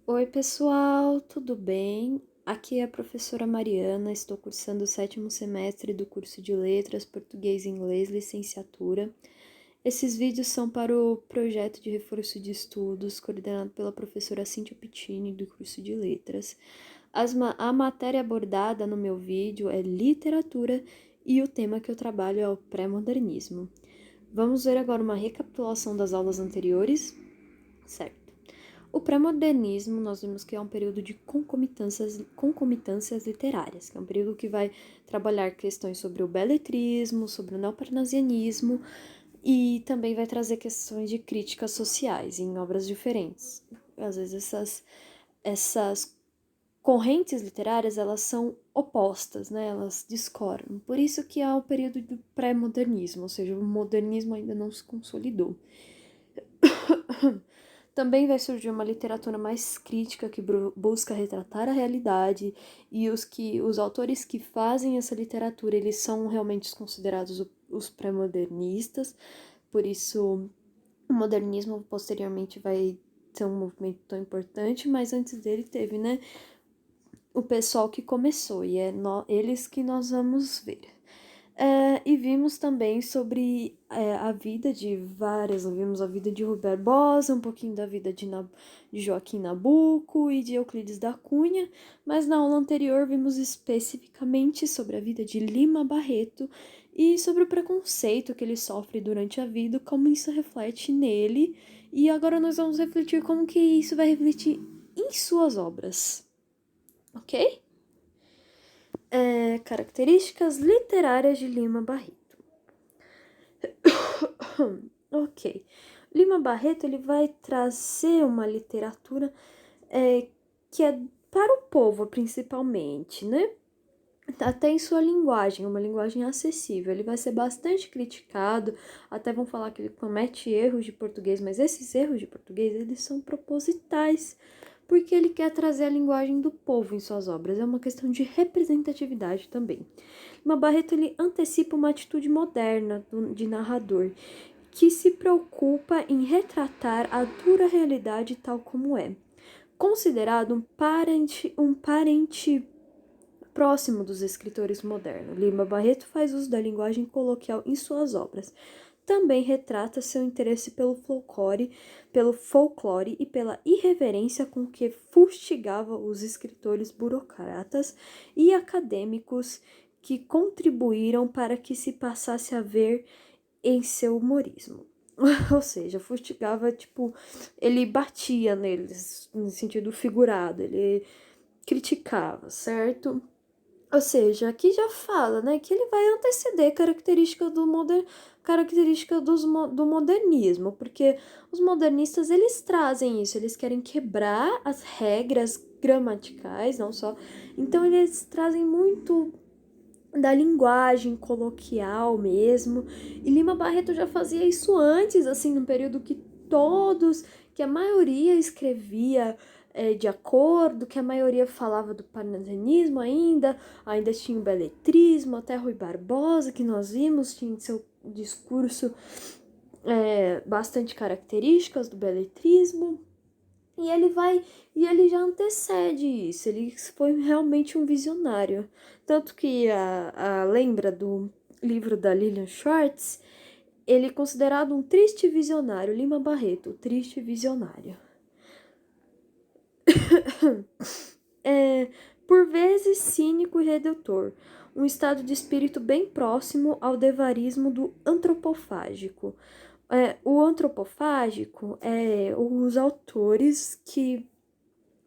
Oi, pessoal, tudo bem? Aqui é a professora Mariana, estou cursando o 7º semestre do curso de Letras, Português e Inglês, licenciatura. Esses vídeos são para o projeto de reforço de estudos, coordenado pela professora Cíntia Pittini, do curso de Letras. A matéria abordada no meu vídeo é literatura e o tema que eu trabalho é o pré-modernismo. Vamos ver agora uma recapitulação das aulas anteriores, certo? O pré-modernismo, nós vimos que é um período de concomitâncias literárias, que é um período que vai trabalhar questões sobre o beletrismo, sobre o neoparnasianismo e também vai trazer questões de críticas sociais em obras diferentes. Às vezes essas correntes literárias, elas são opostas, né? Elas discordam. Por isso que há o período do pré-modernismo, ou seja, o modernismo ainda não se consolidou. Também vai surgir uma literatura mais crítica que busca retratar a realidade e os autores que fazem essa literatura, eles são realmente considerados os pré-modernistas, por isso o modernismo posteriormente vai ser um movimento tão importante, mas antes dele teve, né, o pessoal que começou e é eles que nós vamos ver. E vimos também sobre a vida de várias, vimos a vida de Rui Barbosa, um pouquinho da vida de Joaquim Nabuco e de Euclides da Cunha, mas na aula anterior vimos especificamente sobre a vida de Lima Barreto e sobre o preconceito que ele sofre durante a vida, como isso reflete nele, e agora nós vamos refletir como que isso vai refletir em suas obras, ok? Características literárias de Lima Barreto. Ok. Lima Barreto ele vai trazer uma literatura que é para o povo, principalmente, né? Até em sua linguagem, uma linguagem acessível. Ele vai ser bastante criticado, até vão falar que ele comete erros de português, mas esses erros de português, eles são propositais, porque ele quer trazer a linguagem do povo em suas obras. É uma questão de representatividade também. Lima Barreto ele antecipa uma atitude moderna de narrador, que se preocupa em retratar a dura realidade tal como é. Considerado um parente próximo dos escritores modernos, Lima Barreto faz uso da linguagem coloquial em suas obras. Também retrata seu interesse pelo folclore e pela irreverência com que fustigava os escritores burocratas e acadêmicos que contribuíram para que se passasse a ver em seu humorismo. Ou seja, fustigava, tipo, ele batia neles, no sentido figurado, ele criticava, certo? Ou seja, aqui já fala, né, que ele vai anteceder característica do modernismo, porque os modernistas, eles trazem isso, eles querem quebrar as regras gramaticais, não só, então eles trazem muito da linguagem coloquial mesmo. E Lima Barreto já fazia isso antes, assim, num período que a maioria escrevia de acordo, que a maioria falava do parnasianismo ainda tinha o beletrismo, até Rui Barbosa, que nós vimos, tinha seu discurso bastante características do beletrismo. E ele já antecede isso, ele foi realmente um visionário. Tanto que lembra do livro da Lilian Schwartz, ele é considerado um triste visionário, Lima Barreto, o triste visionário. Por vezes cínico e redutor, um estado de espírito bem próximo ao devarismo do antropofágico. O antropofágico é os autores que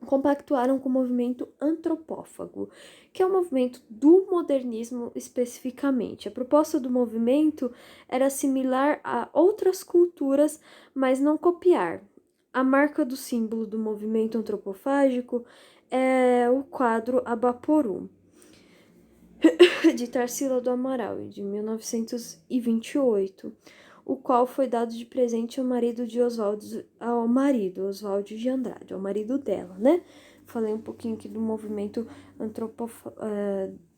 compactuaram com o movimento antropófago, que é o movimento do modernismo especificamente. A proposta do movimento era similar a outras culturas, mas não copiar. A marca do símbolo do movimento antropofágico é o quadro Abaporu, de Tarsila do Amaral, de 1928, o qual foi dado de presente ao marido Oswaldo de Andrade, ao marido dela, né? Falei um pouquinho aqui do movimento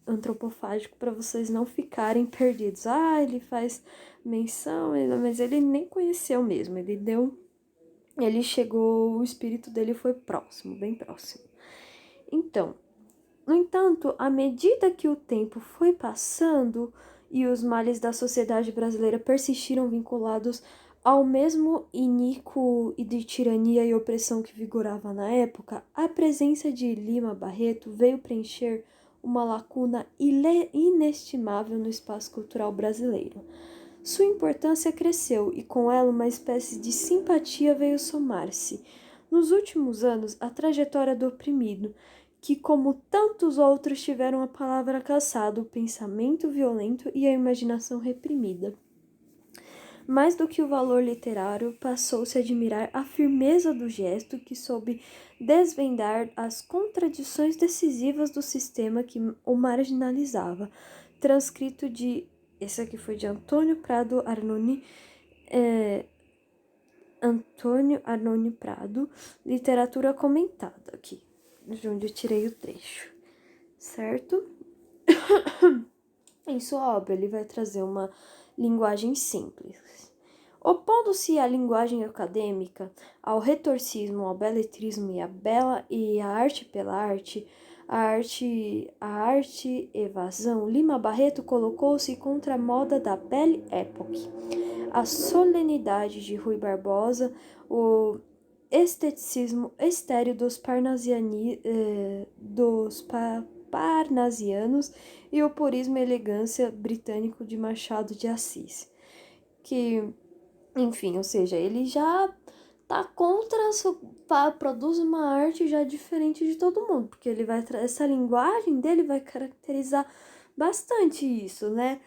antropofágico para vocês não ficarem perdidos. Ele faz menção, mas ele nem conheceu mesmo, ele deu ele chegou, o espírito dele foi próximo, bem próximo. Então, no entanto, à medida que o tempo foi passando e os males da sociedade brasileira persistiram vinculados ao mesmo iníquo e de tirania e opressão que vigorava na época, a presença de Lima Barreto veio preencher uma lacuna inestimável no espaço cultural brasileiro. Sua importância cresceu e com ela uma espécie de simpatia veio somar-se. Nos últimos anos, a trajetória do oprimido, que como tantos outros tiveram a palavra caçada, o pensamento violento e a imaginação reprimida. Mais do que o valor literário, passou-se a admirar a firmeza do gesto que soube desvendar as contradições decisivas do sistema que o marginalizava. Transcrito de... Esse aqui foi de Antônio Prado Arnone, Antônio Arnone Prado, literatura comentada, aqui, de onde eu tirei o trecho, certo? Em sua obra, ele vai trazer uma linguagem simples. Opondo-se à linguagem acadêmica, ao retorcismo, ao beletrismo e a arte pela arte, a arte evasão, Lima Barreto colocou-se contra a moda da Belle Époque, a solenidade de Rui Barbosa, o esteticismo estéril parnasianos e o purismo e elegância britânico de Machado de Assis. Que, enfim, ou seja, ele já tá contra, produz uma arte já diferente de todo mundo, porque ele vai essa linguagem dele vai caracterizar bastante isso, né?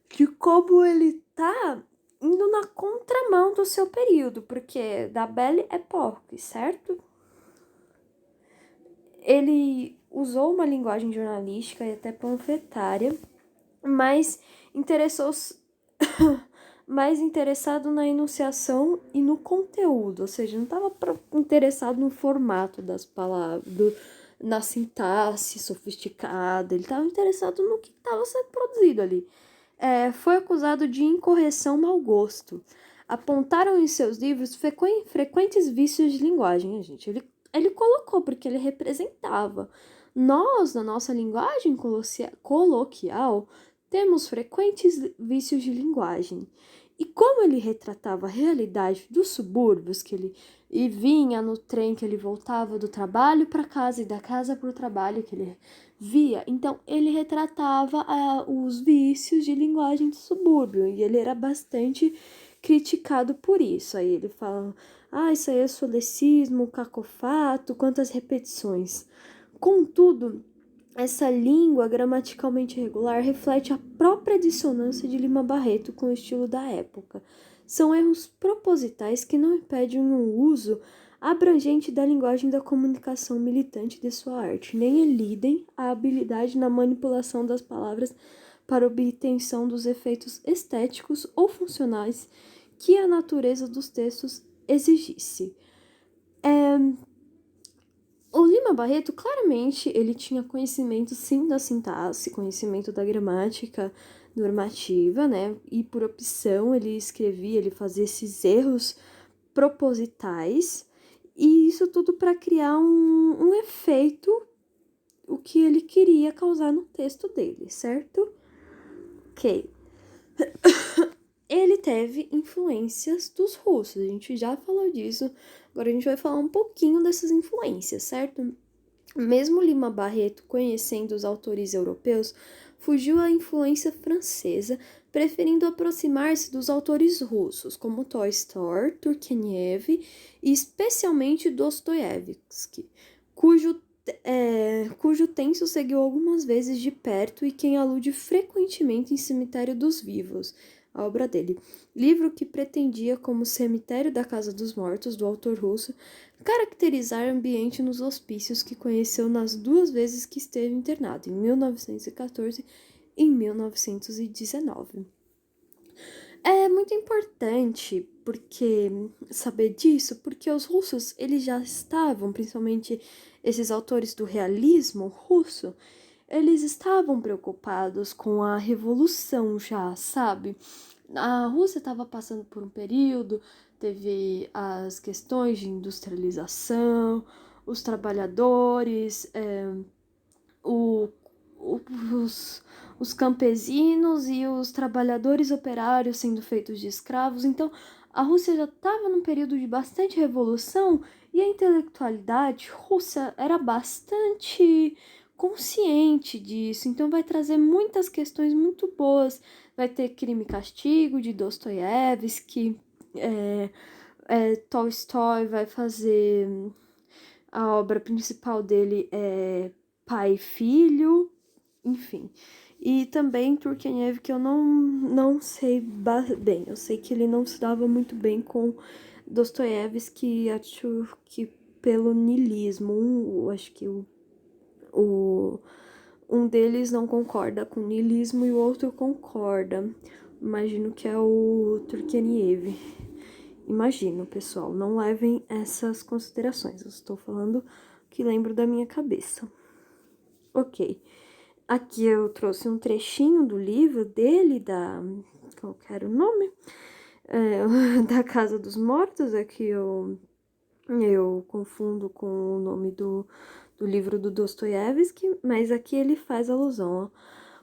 De como ele tá indo na contramão do seu período, porque da Belle Époque, certo? Ele usou uma linguagem jornalística e até panfletária, mas mais interessado na enunciação e no conteúdo, ou seja, não estava interessado no formato das palavras, na sintaxe sofisticada, ele estava interessado no que estava sendo produzido ali. Foi acusado de incorreção mau gosto. Apontaram em seus livros frequentes vícios de linguagem, gente. Ele colocou porque ele representava. Nós, na nossa linguagem coloquial, temos frequentes vícios de linguagem. E como ele retratava a realidade dos subúrbios, que ele vinha no trem, que ele voltava do trabalho para casa e da casa para o trabalho, que ele via, então ele retratava os vícios de linguagem do subúrbio e ele era bastante criticado por isso. Aí ele fala, isso aí é solecismo, cacofato, quantas repetições. Contudo, essa língua gramaticalmente irregular reflete a própria dissonância de Lima Barreto com o estilo da época. São erros propositais que não impedem um uso abrangente da linguagem da comunicação militante de sua arte, nem elidem a habilidade na manipulação das palavras para obtenção dos efeitos estéticos ou funcionais que a natureza dos textos exigisse. O Lima Barreto, claramente, ele tinha conhecimento, sim, da sintaxe, conhecimento da gramática normativa, né? E por opção ele escrevia, ele fazia esses erros propositais, e isso tudo para criar um efeito, o que ele queria causar no texto dele, certo? Ok. Ele teve influências dos russos, a gente já falou disso, agora a gente vai falar um pouquinho dessas influências, certo? Mesmo Lima Barreto, conhecendo os autores europeus, fugiu à influência francesa, preferindo aproximar-se dos autores russos, como Tolstói, Turgenev e especialmente Dostoiévski, cujo tenso seguiu algumas vezes de perto e quem alude frequentemente em Cemitério dos Vivos, a obra dele, livro que pretendia, como Cemitério da Casa dos Mortos, do autor russo, caracterizar o ambiente nos hospícios que conheceu nas duas vezes que esteve internado, em 1914 e em 1919. É muito importante saber disso, porque os russos, eles já estavam, principalmente esses autores do realismo russo, eles estavam preocupados com a revolução já, sabe? A Rússia estava passando por um período teve as questões de industrialização, os trabalhadores, o, o- os, os campesinos e os trabalhadores operários sendo feitos de escravos. Então, a Rússia já estava num período de bastante revolução e a intelectualidade russa era bastante consciente disso. Então, vai trazer muitas questões muito boas. Vai ter Crime e Castigo, de Dostoiévski, Tolstói vai fazer a obra principal dele é Pai e Filho, enfim. E também Turgenev, que eu não sei bem. Eu sei que ele não se dava muito bem com Dostoiévski, acho que pelo niilismo. Acho que o, um deles não concorda com o niilismo e o outro concorda. Imagino que é o Turgenev. Imagino, pessoal, não levem essas considerações. Eu estou falando que lembro da minha cabeça. Ok. Aqui eu trouxe um trechinho do livro dele, qual que era o nome? Da Casa dos Mortos. Aqui eu confundo com o nome do livro do Dostoiévski, mas aqui ele faz alusão, ó.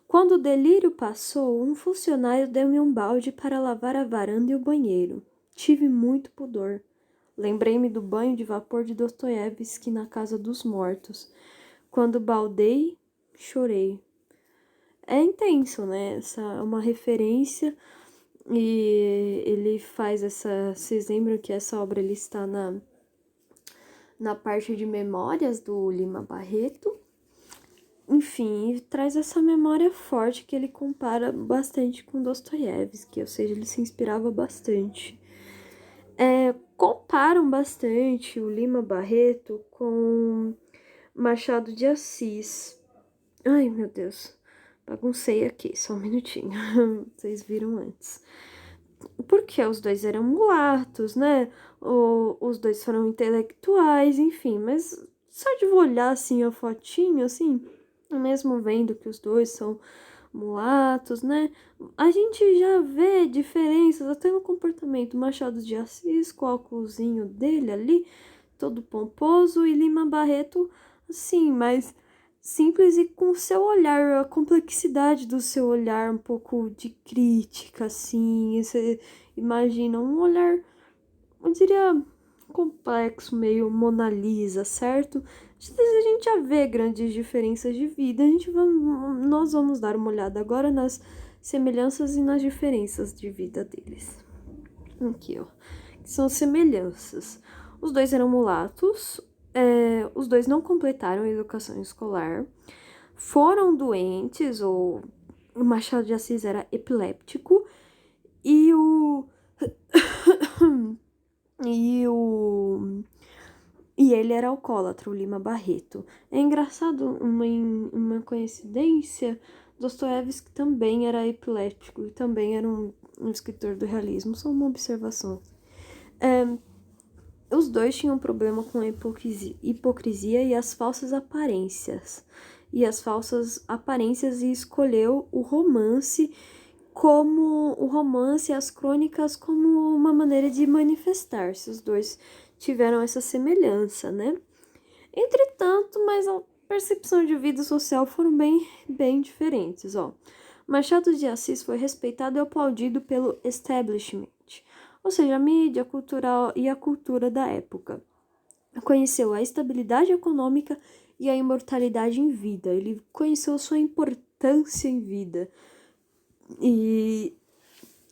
Quando o delírio passou, um funcionário deu-me um balde para lavar a varanda e o banheiro. Tive muito pudor. Lembrei-me do banho de vapor de Dostoiévski na Casa dos Mortos. Quando baldei, chorei. É intenso, né? Essa é uma referência e ele faz essa... Vocês lembram que essa obra ele está na parte de memórias do Lima Barreto? Enfim, traz essa memória forte que ele compara bastante com Dostoiévski, ou seja, ele se inspirava bastante. Comparam bastante o Lima Barreto com Machado de Assis. Ai, meu Deus, baguncei aqui, só um minutinho, vocês viram antes. Porque os dois eram mulatos, né? Os dois foram intelectuais, enfim, mas só de olhar assim a fotinho, assim, mesmo vendo que os dois são mulatos, né? A gente já vê diferenças até no comportamento. Machado de Assis, com o óculosinho dele ali, todo pomposo, e Lima Barreto, assim, mais simples e com o seu olhar, a complexidade do seu olhar, um pouco de crítica, assim. Você imagina um olhar, eu diria, complexo, meio Mona Lisa, certo? A gente já vê grandes diferenças de vida. Nós vamos dar uma olhada agora nas semelhanças e nas diferenças de vida deles. Aqui, ó. Que são semelhanças. Os dois eram mulatos, os dois não completaram a educação escolar, foram doentes, ou o Machado de Assis era epiléptico, e o. E ele era alcoólatra, o Lima Barreto. É engraçado, uma coincidência, Dostoiévski também era epiléptico e também era um escritor do realismo, só uma observação. Os dois tinham problema com a hipocrisia e as falsas aparências. E escolheu o romance e as crônicas como uma maneira de manifestar-se. Os dois tiveram essa semelhança, né? Entretanto, mas a percepção de vida social foram bem diferentes, ó. Machado de Assis foi respeitado e aplaudido pelo establishment, ou seja, a mídia cultural e a cultura da época. Conheceu a estabilidade econômica e a imortalidade em vida. Ele conheceu sua importância em vida. E,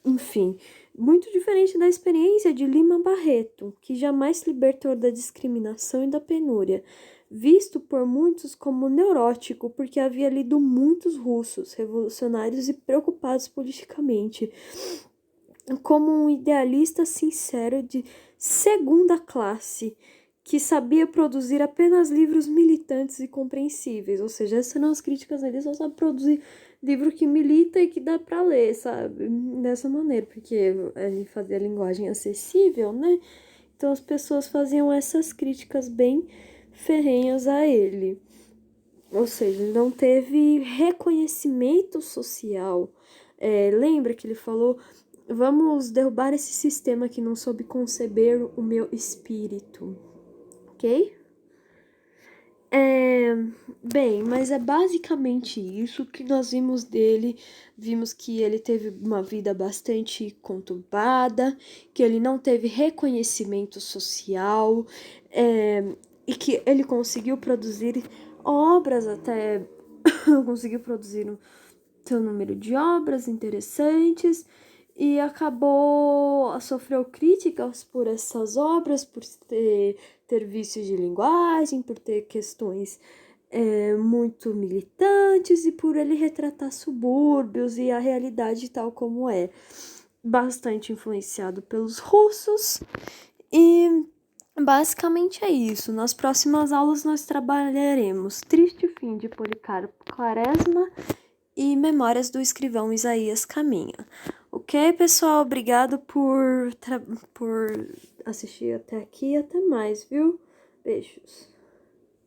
enfim, muito diferente da experiência de Lima Barreto, que jamais se libertou da discriminação e da penúria, visto por muitos como neurótico porque havia lido muitos russos, revolucionários e preocupados politicamente, como um idealista sincero de segunda classe, que sabia produzir apenas livros militantes e compreensíveis. Ou seja, essas eram as críticas dele, só sabe produzir livro que milita e que dá para ler, sabe? Dessa maneira, porque ele fazia linguagem acessível, né? Então as pessoas faziam essas críticas bem ferrenhas a ele. Ou seja, ele não teve reconhecimento social. Lembra que ele falou Vamos derrubar esse sistema que não soube conceber o meu espírito, ok? Bem, mas é basicamente isso que nós vimos dele. Vimos que ele teve uma vida bastante conturbada, que ele não teve reconhecimento social, e que ele conseguiu produzir obras até. conseguiu produzir seu número de obras interessantes e acabou sofreu críticas por essas obras, por ter vícios de linguagem, por ter questões muito militantes e por ele retratar subúrbios e a realidade tal como é. Bastante influenciado pelos russos e basicamente é isso. Nas próximas aulas nós trabalharemos Triste Fim de Policarpo Quaresma e Memórias do Escrivão Isaías Caminha. Ok, pessoal? Obrigado por assistir até aqui. Até mais, viu? Beijos.